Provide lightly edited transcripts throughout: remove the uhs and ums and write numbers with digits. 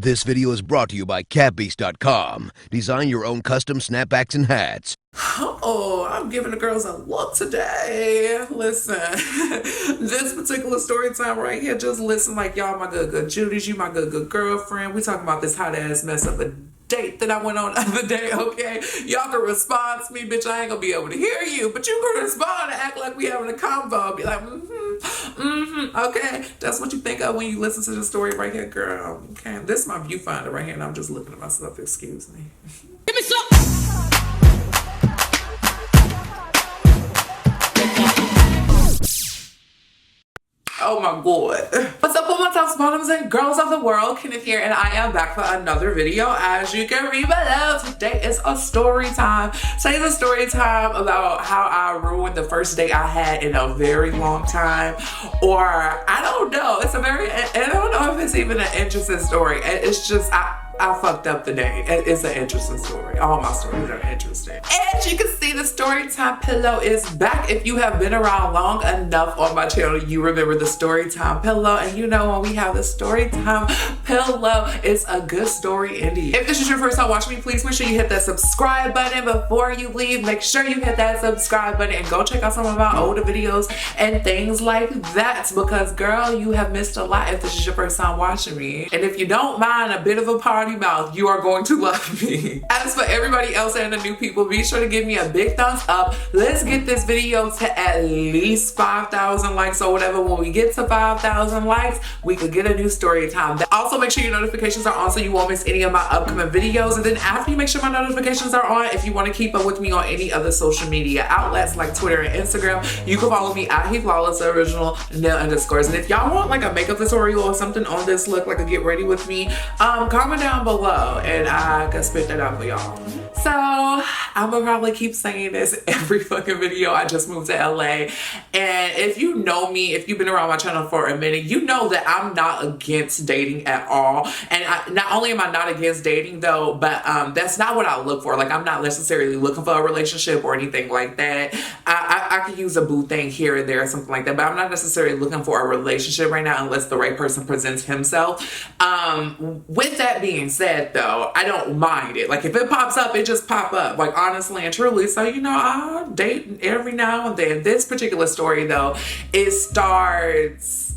This video is brought to you by catbeast.com. Design your own custom snapbacks and hats. Oh, I'm giving the girls a look today. Listen, this particular story time right here, just listen like y'all my good Judies, you my good girlfriend. We talking about this hot ass mess of a date that I went on the other day, okay? Y'all can respond to me, bitch. I ain't gonna be able to hear you, but you can respond and act like we having a convo. Be like, okay? That's what you think of when you listen to the story right here, girl. Okay, this is my viewfinder right here, and I'm just looking at myself. Excuse me. Give me some. Oh my god. What's up, all my tops, bottoms, and girls of the world? Kenneth here, and I am back for another video. As you can read below, today is a story time. Today's a story time about how I ruined the first date I had in a very long time. Or, I don't know. I don't know if it's even an interesting story. It's just, I fucked up the day. It's an interesting story. All my stories are interesting. As you can see, the Storytime pillow is back. If you have been around long enough on my channel, you remember the Storytime pillow. And you know when we have the Storytime pillow, it's a good story indeed. If this is your first time watching me, please make sure you hit that subscribe button before you leave. Make sure you hit that subscribe button and go check out some of my older videos and things like that. Because girl, you have missed a lot if this is your first time watching me. And if you don't mind a bit of a party mouth, you are going to love me. As for everybody else and the new people, be sure to give me a big thumbs up. Let's get this video to at least 5,000 likes or whatever. When we get to 5,000 likes, we could get a new story time. Also, make sure your notifications are on so you won't miss any of my upcoming videos. And then after you make sure my notifications are on, if you want to keep up with me on any other social media outlets like Twitter and Instagram, you can follow me at Heflawless original nail underscores. And if y'all want like a makeup tutorial or something on this look, like a get ready with me, comment down below and I can spit that out for y'all. So I'm gonna probably keep saying this every fucking video. I just moved to LA, and if you know me, if you've been around my channel for a minute, you know that I'm not against dating at all. And not only am I not against dating though, but that's not what I look for. Like, I'm not necessarily looking for a relationship or anything like that. I could use a boo thing here and there or something like that, but I'm not necessarily looking for a relationship right now unless the right person presents himself. With that being said though, I don't mind it. Like, if it pops up, it just pop up, like, honestly and truly. So, you know, I'll date every now and then. This particular story though, it starts,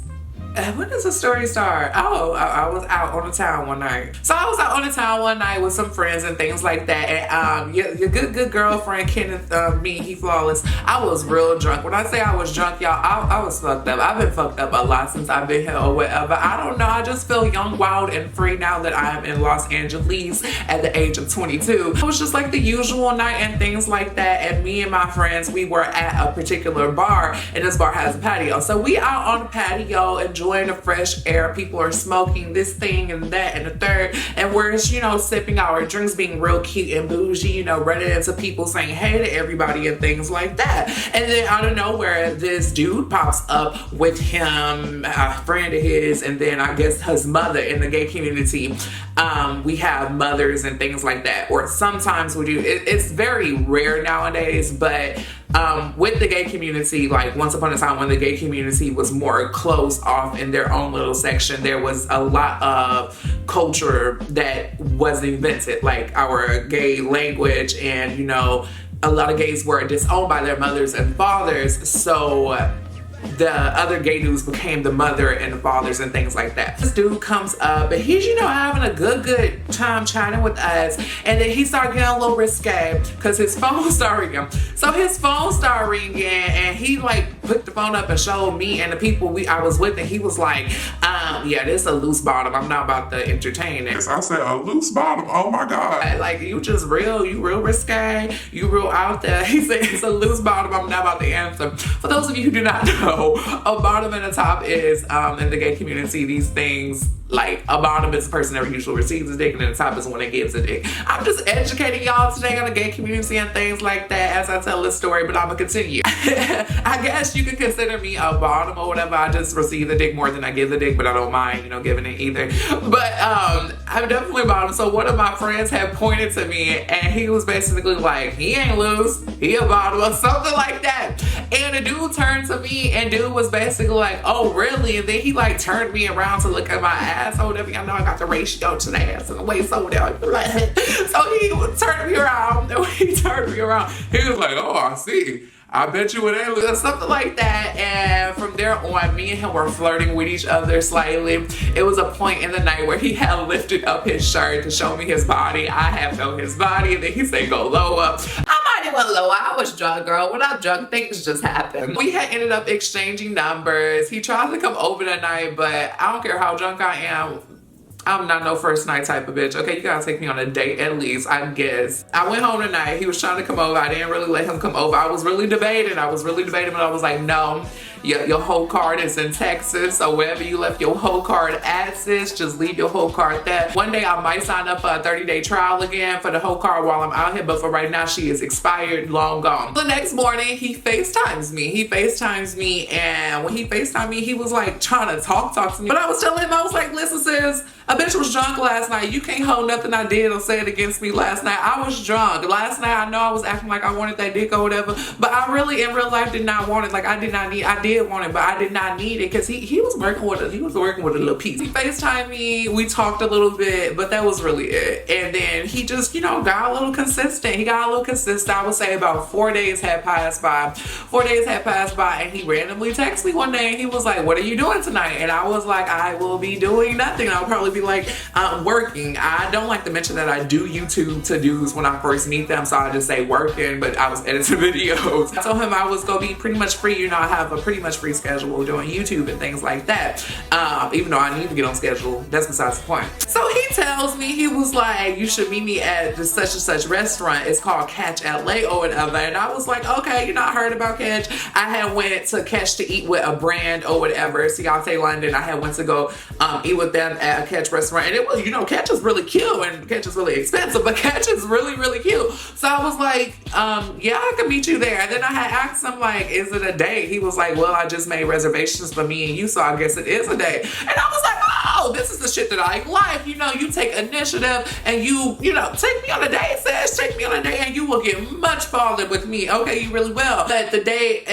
when does the story start? Oh, I was out on the town one night. So I was out on the town one night with some friends and things like that. And your good girlfriend, Kenneth, me, Heflawless, I was real drunk. When I say I was drunk, y'all, I was fucked up. I've been fucked up a lot since I've been here or whatever. I don't know. I just feel young, wild, and free now that I am in Los Angeles at the age of 22. It was just like the usual night and things like that. And me and my friends, we were at a particular bar, and this bar has a patio. So we out on the patio enjoying the fresh air. People are smoking this thing and that and the third, and we're, you know, sipping our drinks, being real cute and bougie, you know, running into people saying hey to everybody and things like that. And then out of nowhere, this dude pops up with him, a friend of his, and then I guess his mother. In the gay community, we have mothers and things like that, or sometimes we do. It's very rare nowadays, but with the gay community, like once upon a time when the gay community was more closed off in their own little section, there was a lot of culture that was invented, like our gay language, and, you know, a lot of gays were disowned by their mothers and fathers, so the other gay dudes became the mother and the fathers and things like that. This dude comes up and he's, you know, having a good time chatting with us, and then he started getting a little risque because his phone started ringing. So his phone started ringing, and he like put the phone up and showed me and the people I was with, and he was like, yeah, this is a loose bottom. I'm not about to entertain this. I said, a loose bottom? Oh my God. Like, you real risque, you real out there. He said, it's a loose bottom. I'm not about to answer. For those of you who do not know, a bottom and a top is, in the gay community, these things, like, a bottom is the person that usually receives a dick, and then the top is when it gives a dick. I'm just educating y'all today on the gay community and things like that as I tell this story, but I'm gonna continue. I guess you could consider me a bottom or whatever. I just receive the dick more than I give the dick, but I don't mind, you know, giving it either. But I'm definitely a bottom. So one of my friends had pointed to me and he was basically like, he ain't loose, he a bottom or something like that. And the dude turned to me and dude was basically like, oh really? And then he like turned me around to look at my ass or whatever. Y'all know I got the ratio to the ass and the waist over there. So he turned me around and when he turned me around, he was like, oh, I see. I bet you it ain't loose, something like that. And from there on, me and him were flirting with each other slightly. It was a point in the night where he had lifted up his shirt to show me his body. I had felt his body, and then he said, go lower. I might have went lower. I was drunk, girl. When I'm drunk, things just happen. We had ended up exchanging numbers. He tried to come over that night, but I don't care how drunk I am. I'm not no first night type of bitch. Okay, you gotta take me on a date at least, I guess. I went home tonight. He was trying to come over. I didn't really let him come over. I was really debating. But I was like, no, your whole card is in Texas. So wherever you left your whole card at, sis, just leave your whole card there. One day I might sign up for a 30-day trial again for the whole card while I'm out here. But for right now, she is expired, long gone. The next morning, he FaceTimes me. And when he FaceTimed me, he was like trying to talk to me. But I was telling him, I was like, listen, sis, a bitch was drunk last night. You can't hold nothing I did or say it against me last night. I was drunk. Last night, I know I was acting like I wanted that dick or whatever, but I really, in real life, did not want it. Like, I did want it, but I did not need it because he was working with a little piece. He FaceTimed me. We talked a little bit, but that was really it. And then he just, got a little consistent. I would say about 4 days had passed by. And he randomly texted me one day and he was like, what are you doing tonight? And I was like, I will be doing nothing. I'll probably be like, I'm working. I don't like to mention that I do YouTube to-dos when I first meet them, so I just say working, but I was editing videos. I told him I was gonna be pretty much free. I have a pretty much free schedule doing YouTube and things like that. Even though I need to get on schedule, that's besides the point. So he tells me, he was like, you should meet me at this such and such restaurant. It's called Catch LA or whatever. And I was like, okay, I heard about Catch. I had went to Catch to eat with a brand or whatever, Ciate London. I had went to go eat with them at a Catch restaurant, and it was, Catch is really cute and Catch is really expensive, but Catch is really, really cute. So I was like, yeah, I could meet you there. And then I had asked him, like, is it a date? He was like, well, I just made reservations for me and you, so I guess it is a date. And I was like, oh, this is the shit that I like. You take initiative and you take me on a date, sis. Take me on a date and you will get much farther with me. Okay, you really will. But the date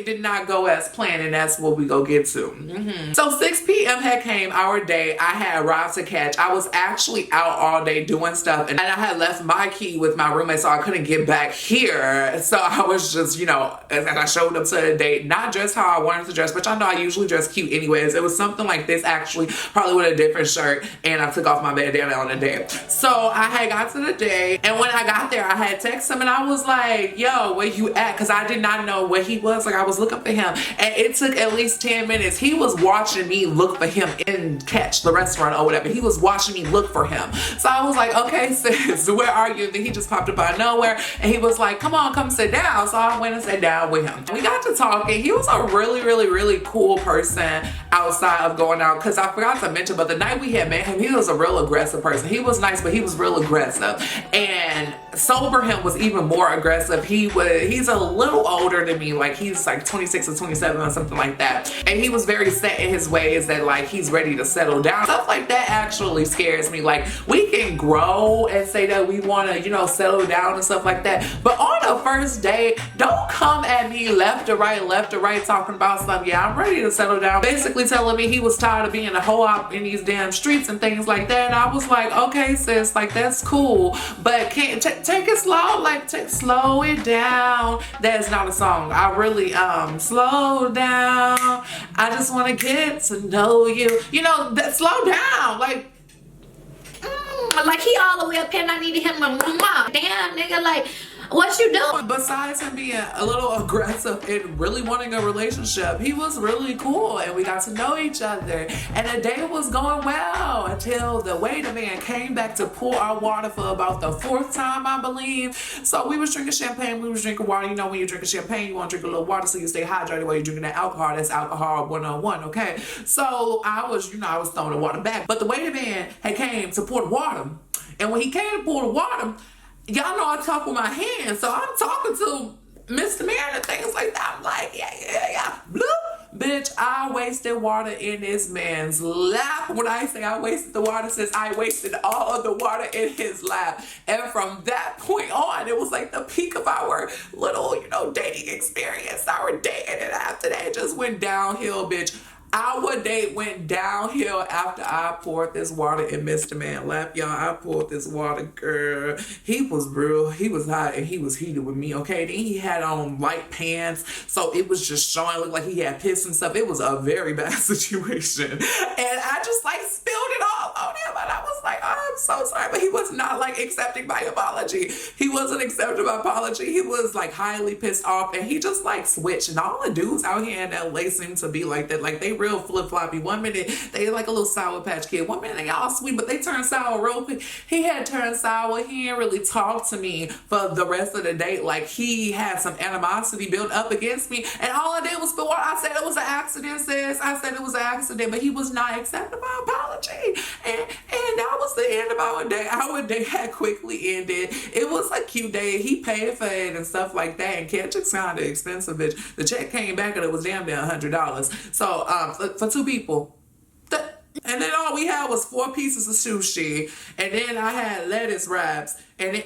did not go as planned, and that's what we go get to. So 6 p.m. had came, our day. I had arrived to Catch. I was actually out all day doing stuff, and I had left my key with my roommate, so I couldn't get back here. So I was just, and I showed up to the date, not dressed how I wanted to dress, which I know I usually dress cute anyways. It was something like this, actually, probably with a different shirt, and I took off my bandana on the day. So I had got to the day, and when I got there, I had texted him, and I was like, yo, where you at? Because I did not know where he was. Like, I was looking for him, and it took at least 10 minutes. He was watching me look for him in Catch, the restaurant or whatever. He was watching me look for him. So I was like, okay, sis, where are you? And then he just popped up out of nowhere, and he was like, come sit down. So I went and sat down with him. We got to talking. He was a really, really, really cool person outside of going out, because I forgot to mention, but the night we had met him, he was a real aggressive person. He was nice, but he was real aggressive. And sober him was even more aggressive. He's a little older than me. Like, he's like 26 or 27 or something like that. And he was very set in his ways that, like, he's ready to settle down. Stuff like that actually scares me. Like, we can grow and say that we want to, settle down and stuff like that. But on the first date, don't come at me left or right, talking about something. Yeah, I'm ready to settle down. Basically telling me he was tired of being a hoe out in these damn streets and things like that. And I was like, okay, sis, like, that's cool, but can't take it slow. Like, slow it down. That is not a song. I really slow down. I just want to get to know you. That slow down. Like he all the way up here and I needed him a damn nigga, like, what you doing? Besides him being a little aggressive and really wanting a relationship, he was really cool and we got to know each other. And the day was going well until the waiter man came back to pour our water for about the 4th time, I believe. So we was drinking champagne, we was drinking water. When you're drinking champagne, you want to drink a little water so you stay hydrated while you're drinking that alcohol. That's alcohol 101, okay? So I was throwing the water back. But the waiter man had came to pour the water. And when he came to pour the water, y'all know I talk with my hands, so I'm talking to Mr. Man and things like that. I'm like, yeah, bloop, Bitch, I wasted water in this man's lap. When I say I wasted the water, says I wasted all of the water in his lap. And from that point on, it was like the peak of our little, dating experience. Our dating, and after that, it just went downhill, bitch. Our date went downhill after I poured this water in Mr. Man's lap, y'all. I poured this water, girl. He was real. He was hot and he was heated with me, okay? Then he had on light pants, so it was just showing, looked like he had piss and stuff. It was a very bad situation. And I just like spilled it all on him, and I was like, oh, I'm so sorry. But he was not like accepting my apology. He wasn't accepting my apology. He was like highly pissed off, and he just like switched. And all the dudes out here in LA seem to be like that. Like they real flip-floppy. One minute they like a little Sour Patch Kid. One minute they all sweet, but they turn sour real quick. He had turned sour. He didn't really talk to me for the rest of the date. Like he had some animosity built up against me, and all I did was spill water. I said it was an accident, sis. I said it was an accident, but he was not accepting my apology. And that was the end of our day. Our day had quickly ended. It was a cute day. He paid for it and stuff like that, and ketchup's kind of expensive, bitch. The check came back and it was damn near $100. So for two people. And then all we had was 4 pieces of sushi, and then I had lettuce wraps, and and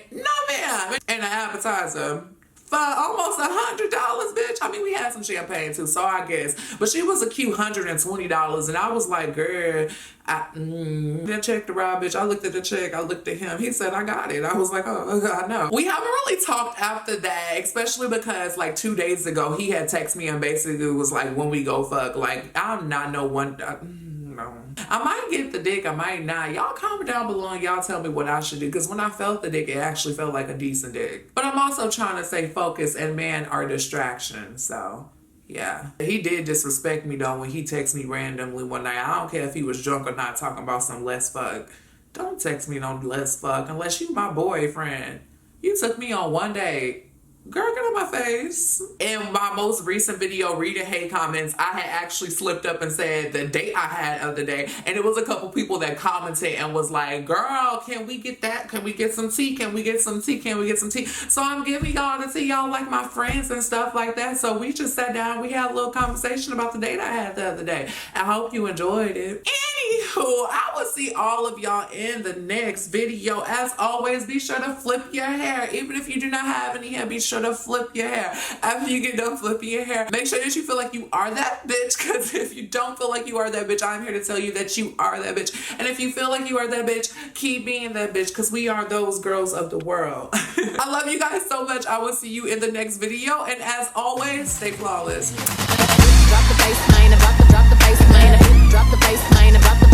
an appetizer for almost $100, bitch. I mean, we had some champagne too, so I guess. But she was a cute $120, and I was like, girl, that check the ride, bitch. I looked at the check, I looked at him. He said, I got it. I was like, oh, I know. We haven't really talked after that, especially because like 2 days ago, he had texted me and basically was like, when we go fuck, like, I'm not no one. No. I might get the dick, I might not. Y'all comment down below and y'all tell me what I should do, because when I felt the dick, it actually felt like a decent dick. But I'm also trying to stay focused, and men are distractions, so yeah. He did disrespect me though when he texted me randomly one night. I don't care if he was drunk or not, talking about some less fuck. Don't text me no less fuck unless you my boyfriend. You took me on one date. Girl, get on my face. In my most recent video, reading hate comments, I had actually slipped up and said the date I had of the day. And it was a couple people that commented and was like, girl, can we get that? Can we get some tea? Can we get some tea? Can we get some tea? So I'm giving y'all the tea. Y'all like my friends and stuff like that. So we just sat down. We had a little conversation about the date I had the other day. I hope you enjoyed it. Anywho, I will see all of y'all in the next video. As always, be sure to flip your hair. Even if you do not have any hair, be sure to flip your hair. After you get done flipping your hair, make sure that you feel like you are that bitch, because if you don't feel like you are that bitch, I'm here to tell you that you are that bitch. And if you feel like you are that bitch, keep being that bitch, because we are those girls of the world. I love you guys so much. I will see you in the next video, and as always, stay flawless. Drop the bass, man, about to drop the bass, man, drop the bass, man, about to